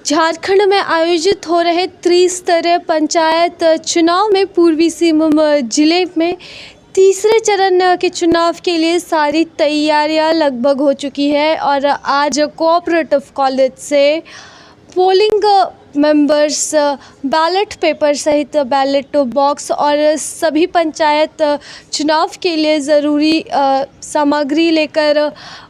झारखंड में आयोजित हो रहे त्रिस्तरीय पंचायत चुनाव में पूर्वी सिंहभूम जिले में तीसरे चरण के चुनाव के लिए सारी तैयारियां लगभग हो चुकी है और आज कोऑपरेटिव कॉलेज से पोलिंग मेंबर्स बैलेट पेपर सहित बैलेट बॉक्स और सभी पंचायत चुनाव के लिए ज़रूरी सामग्री लेकर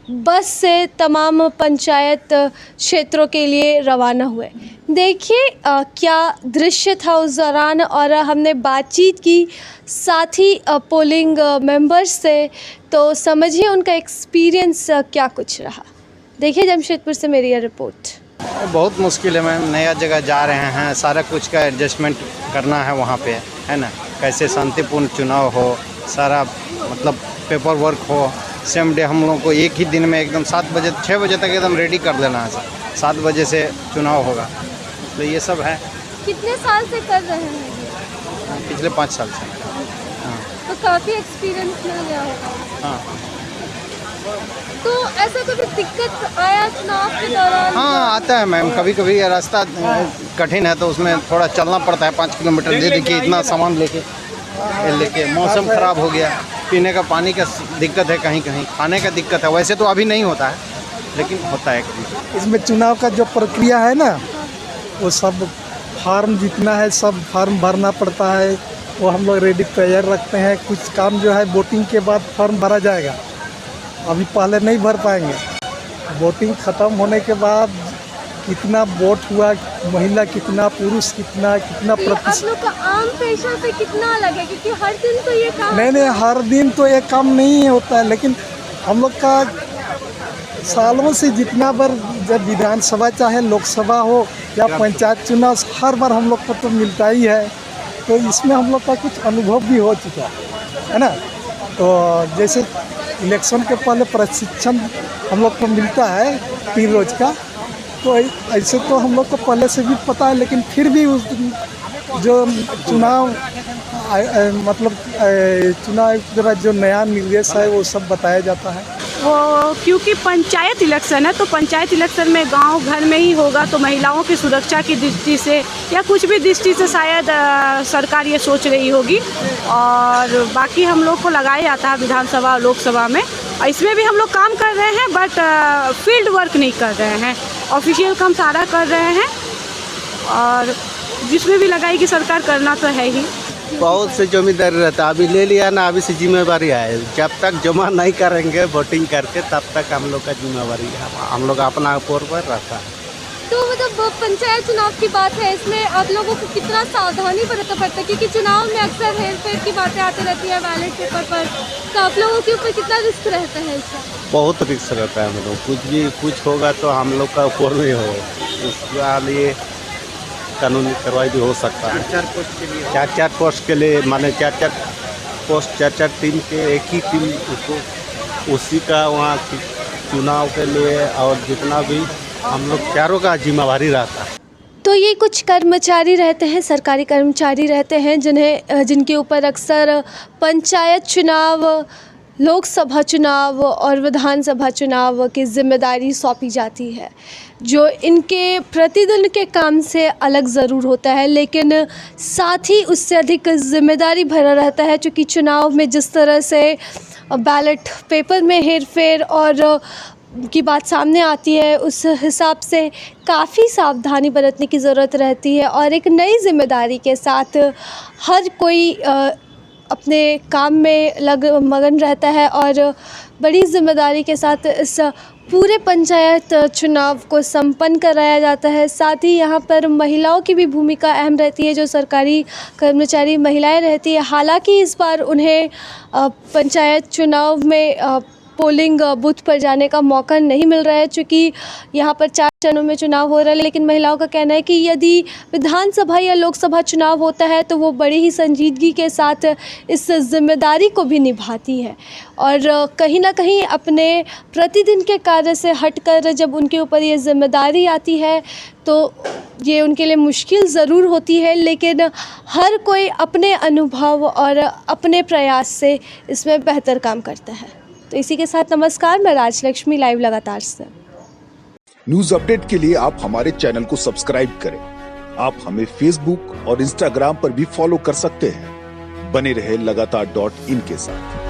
बस से तमाम पंचायत क्षेत्रों के लिए रवाना हुए। देखिए क्या दृश्य था उस दौरान और हमने बातचीत की साथी पोलिंग मेंबर्स से, तो समझिए उनका एक्सपीरियंस क्या कुछ रहा। देखिए जमशेदपुर से मेरी यह रिपोर्ट। बहुत मुश्किल है मैम, नया जगह जा रहे हैं, सारा कुछ का एडजस्टमेंट करना है वहाँ पे, है ना। कैसे शांतिपूर्ण चुनाव हो, सारा मतलब पेपर वर्क हो, सेम डे हम लोगों को एक ही दिन में एकदम 6 बजे तक एकदम रेडी कर देना है सर। 7 बजे से चुनाव होगा, तो ये सब है। कितने साल से कर रहे हैं? पिछले 5 साल से। हाँ, तो काफ़ी एक्सपीरियंस मिल गया होगा। हाँ, तो ऐसा कभी दिक्कत आया चुनाव के दौरान? हाँ आता है मैम, कभी कभी रास्ता कठिन है तो उसमें थोड़ा चलना पड़ता है 5 किलोमीटर। दे देखिए इतना सामान लेके मौसम ख़राब हो गया, पीने का पानी का दिक्कत है, कहीं कहीं खाने का दिक्कत है। वैसे तो अभी नहीं होता है, लेकिन होता है कभी। इसमें चुनाव का जो प्रक्रिया है ना, वो सब फार्म जितना है सब फार्म भरना पड़ता है, वो हम लोग रेडी तैयार रखते हैं। कुछ काम जो है वोटिंग के बाद फार्म भरा जाएगा, अभी पहले नहीं भर पाएंगे। वोटिंग ख़त्म होने के बाद कितना वोट हुआ, महिला कितना, पुरुष कितना प्रतिशत। आप लोग का आम पेशा से कितना अलग है? क्योंकि हर दिन तो ये काम नहीं, हर दिन तो ये काम नहीं होता है, लेकिन हम लोग का सालों से जितना बार, जब विधानसभा चाहे लोकसभा हो या पंचायत चुनाव, हर बार हम लोग को तो मिलता ही है, तो इसमें हम लोग का कुछ अनुभव भी हो चुका है ना। तो जैसे इलेक्शन के पहले प्रशिक्षण हम लोग को मिलता है 3 रोज़ का, तो ऐसे तो हम लोग को पहले से भी पता है, लेकिन फिर भी उस जो चुनाव मतलब चुनाव के बाद जो नया निर्देश है वो सब बताया जाता है। वो क्योंकि पंचायत इलेक्शन है, तो पंचायत इलेक्शन में गांव घर में ही होगा, तो महिलाओं की सुरक्षा की दृष्टि से या कुछ भी दृष्टि से शायद सरकार ये सोच रही होगी। और बाकी हम लोग को लगाया जाता है विधानसभा लोकसभा में, इसमें भी हम लोग काम कर रहे हैं, बट फील्ड वर्क नहीं कर रहे हैं, ऑफिशियल काम सारा कर रहे हैं। और जिसमें भी लगाएगी सरकार, करना तो है ही। बहुत से जमींदारी रहता है, अभी ले लिया ना, अभी से जिम्मेवारी है। जब तक जमा नहीं करेंगे वोटिंग करके, तब तक हम लोग का जिम्मेवारी है, हम लोग अपना ऊपर पर रहता है। तो मतलब पंचायत चुनाव की बात है, इसमें आप लोगों को कितना सावधानी बरतना पड़ता है? क्योंकि चुनाव में अक्सर हेरफेर की बातें आती रहती है बैलेट पेपर पर, तो आप लोगों के ऊपर कितना रिस्क रहता है इसका? बहुत रिस्क रहता है, हम लोग कुछ होगा तो हम लोग का ऊपर में हो, उसके लिए कानूनी कार्रवाई भी हो सकता है। 4 पोस्ट के लिए माने 4 पोस्ट 4 टीम के एक ही टीम उसको उसी का वहाँ चुनाव के लिए, और जितना भी हम लोग चारों का जिम्मेवारी रहता है। तो ये कुछ कर्मचारी रहते हैं, सरकारी कर्मचारी रहते हैं, जिनके ऊपर अक्सर पंचायत चुनाव, लोकसभा चुनाव और विधानसभा चुनाव की जिम्मेदारी सौंपी जाती है, जो इनके प्रतिदिन के काम से अलग ज़रूर होता है, लेकिन साथ ही उससे अधिक जिम्मेदारी भरा रहता है। क्योंकि चुनाव में जिस तरह से बैलेट पेपर में हेरफेर और की बात सामने आती है, उस हिसाब से काफ़ी सावधानी बरतने की ज़रूरत रहती है। और एक नई जिम्मेदारी के साथ हर कोई अपने काम में मगन रहता है और बड़ी जिम्मेदारी के साथ इस पूरे पंचायत चुनाव को संपन्न कराया जाता है। साथ ही यहाँ पर महिलाओं की भी भूमिका अहम रहती है, जो सरकारी कर्मचारी महिलाएं रहती है। हालांकि इस बार उन्हें पंचायत चुनाव में पोलिंग बूथ पर जाने का मौका नहीं मिल रहा है, क्योंकि यहाँ पर 4 चरणों में चुनाव हो रहा है। लेकिन महिलाओं का कहना है कि यदि विधानसभा या लोकसभा चुनाव होता है तो वो बड़ी ही संजीदगी के साथ इस जिम्मेदारी को भी निभाती है, और कहीं ना कहीं अपने प्रतिदिन के कार्य से हटकर जब उनके ऊपर ये जिम्मेदारी आती है तो ये उनके लिए मुश्किल ज़रूर होती है, लेकिन हर कोई अपने अनुभव और अपने प्रयास से इसमें बेहतर काम करता है। तो इसी के साथ नमस्कार, मैं राजलक्ष्मी, लाइव लगातार से। न्यूज अपडेट के लिए आप हमारे चैनल को सब्सक्राइब करें। आप हमें फेसबुक और इंस्टाग्राम पर भी फॉलो कर सकते हैं। बने रहे लगातार .in के साथ।